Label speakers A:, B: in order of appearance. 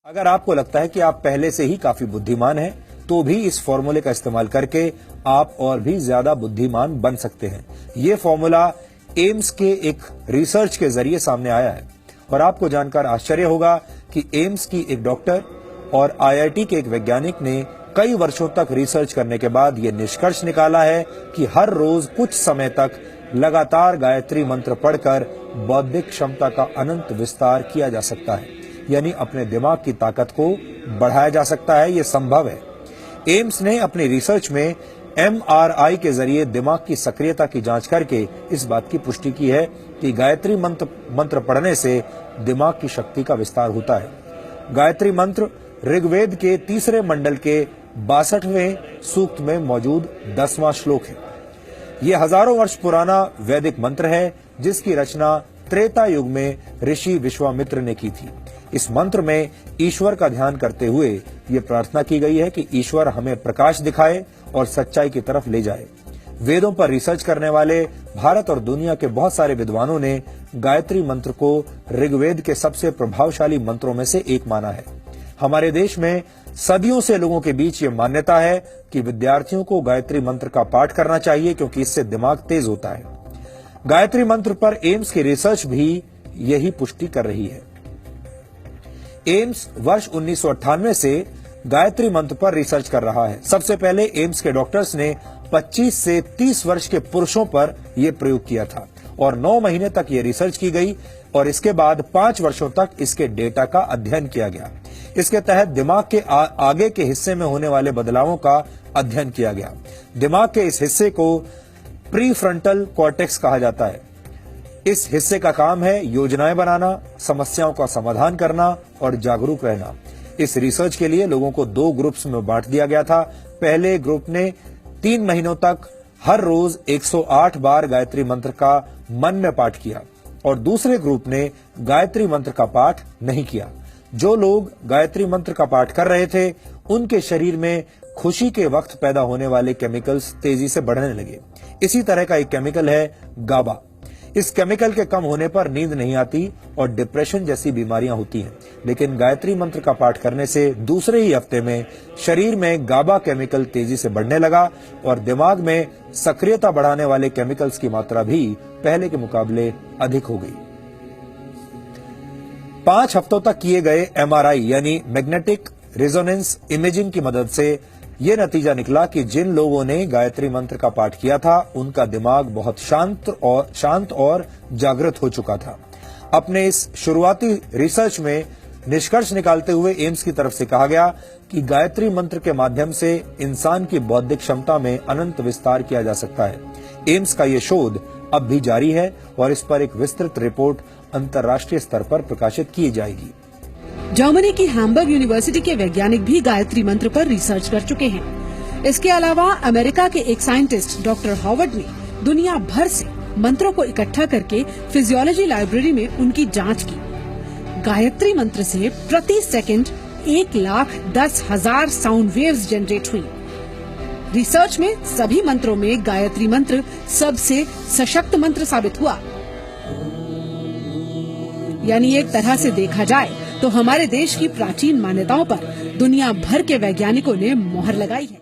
A: अगर आपको लगता है कि आप पहले से ही काफी बुद्धिमान हैं, तो भी इस फॉर्मूले का इस्तेमाल करके आप और भी ज्यादा बुद्धिमान बन सकते हैं। ये फॉर्मूला एम्स के एक रिसर्च के जरिए सामने आया है और आपको जानकर आश्चर्य होगा कि एम्स की एक डॉक्टर और आईआईटी के एक वैज्ञानिक ने कई वर्षों तक रिसर्च करने के बाद ये निष्कर्ष निकाला है कि हर रोज कुछ समय तक लगातार गायत्री मंत्र पढ़कर बौद्धिक क्षमता का अनंत विस्तार किया जा सकता है, यानी अपने दिमाग की ताकत को बढ़ाया जा सकता है। ये संभव है। एम्स ने अपनी रिसर्च में एमआरआई के जरिए दिमाग की सक्रियता की जांच करके इस बात की पुष्टि की है कि गायत्री मंत्र पढ़ने से दिमाग की शक्ति का विस्तार होता है। गायत्री मंत्र ऋग्वेद के तीसरे मंडल के 62वें सूक्त में मौजूद 10वां श्लोक है। ये हजारों वर्ष पुराना वैदिक मंत्र है जिसकी रचना त्रेता युग में ऋषि विश्वामित्र ने की थी। इस मंत्र में ईश्वर का ध्यान करते हुए ये प्रार्थना की गई है कि ईश्वर हमें प्रकाश दिखाए और सच्चाई की तरफ ले जाए। वेदों पर रिसर्च करने वाले भारत और दुनिया के बहुत सारे विद्वानों ने गायत्री मंत्र को ऋग्वेद के सबसे प्रभावशाली मंत्रों में से एक माना है। हमारे देश में सदियों से लोगों के बीच ये मान्यता है कि विद्यार्थियों को गायत्री मंत्र का पाठ करना चाहिए क्योंकि इससे दिमाग तेज होता है। गायत्री मंत्र पर एम्स की रिसर्च भी यही पुष्टि कर रही है। एम्स वर्ष 1998 से गायत्री मंत्र पर रिसर्च कर रहा है। सबसे पहले एम्स के डॉक्टर्स ने 25 से 30 वर्ष के पुरुषों पर यह प्रयोग किया था और 9 महीने तक ये रिसर्च की गई और इसके बाद 5 वर्षों तक इसके डेटा का अध्ययन किया गया। इसके तहत दिमाग के आगे के हिस्से में होने वाले बदलावों का अध्ययन किया गया। दिमाग के इस हिस्से को प्रीफ्रंटल कॉर्टेक्स कहा जाता है। इस हिस्से का काम है योजनाएं बनाना, समस्याओं का समाधान करना और जागरूक रहना। इस रिसर्च के लिए लोगों को 2 ग्रुप्स में बांट दिया गया था। पहले ग्रुप ने 3 महीनों तक हर रोज 108 बार गायत्री मंत्र का मन में पाठ किया और दूसरे ग्रुप ने गायत्री मंत्र का पाठ नहीं किया। जो लोग गायत्री मंत्र का पाठ कर रहे थे उनके शरीर में खुशी के वक्त पैदा होने वाले केमिकल्स तेजी से बढ़ने लगे। इसी तरह का एक केमिकल है गाबा। इस केमिकल के कम होने पर नींद नहीं आती और डिप्रेशन जैसी बीमारियां होती हैं। लेकिन गायत्री मंत्र का पाठ करने से दूसरे ही हफ्ते में शरीर में गाबा केमिकल तेजी से बढ़ने लगा और दिमाग में सक्रियता बढ़ाने वाले केमिकल्स की मात्रा भी पहले के मुकाबले अधिक हो गई। 5 हफ्तों तक किए गए एमआरआई यानी मैग्नेटिक रेजोनेंस इमेजिंग की मदद से ये नतीजा निकला कि जिन लोगों ने गायत्री मंत्र का पाठ किया था उनका दिमाग बहुत शांत और जागृत हो चुका था। अपने इस शुरुआती रिसर्च में निष्कर्ष निकालते हुए एम्स की तरफ से कहा गया कि गायत्री मंत्र के माध्यम से इंसान की बौद्धिक क्षमता में अनंत विस्तार किया जा सकता है। एम्स का ये शोध अब भी जारी है और इस पर एक विस्तृत रिपोर्ट अंतर्राष्ट्रीय स्तर पर प्रकाशित की जाएगी।
B: जर्मनी की हैम्बर्ग यूनिवर्सिटी के वैज्ञानिक भी गायत्री मंत्र पर रिसर्च कर चुके हैं। इसके अलावा अमेरिका के एक साइंटिस्ट डॉक्टर हॉवर्ड ने दुनिया भर से मंत्रों को इकट्ठा करके फिजियोलॉजी लाइब्रेरी में उनकी जांच की। गायत्री मंत्र से प्रति सेकंड 1,10,000 साउंड वेव्स जनरेट हुई। रिसर्च में सभी मंत्रों में गायत्री मंत्र सबसे सशक्त मंत्र साबित हुआ। यानी एक तरह से देखा जाए तो हमारे देश की प्राचीन मान्यताओं पर दुनिया भर के वैज्ञानिकों ने मोहर लगाई है।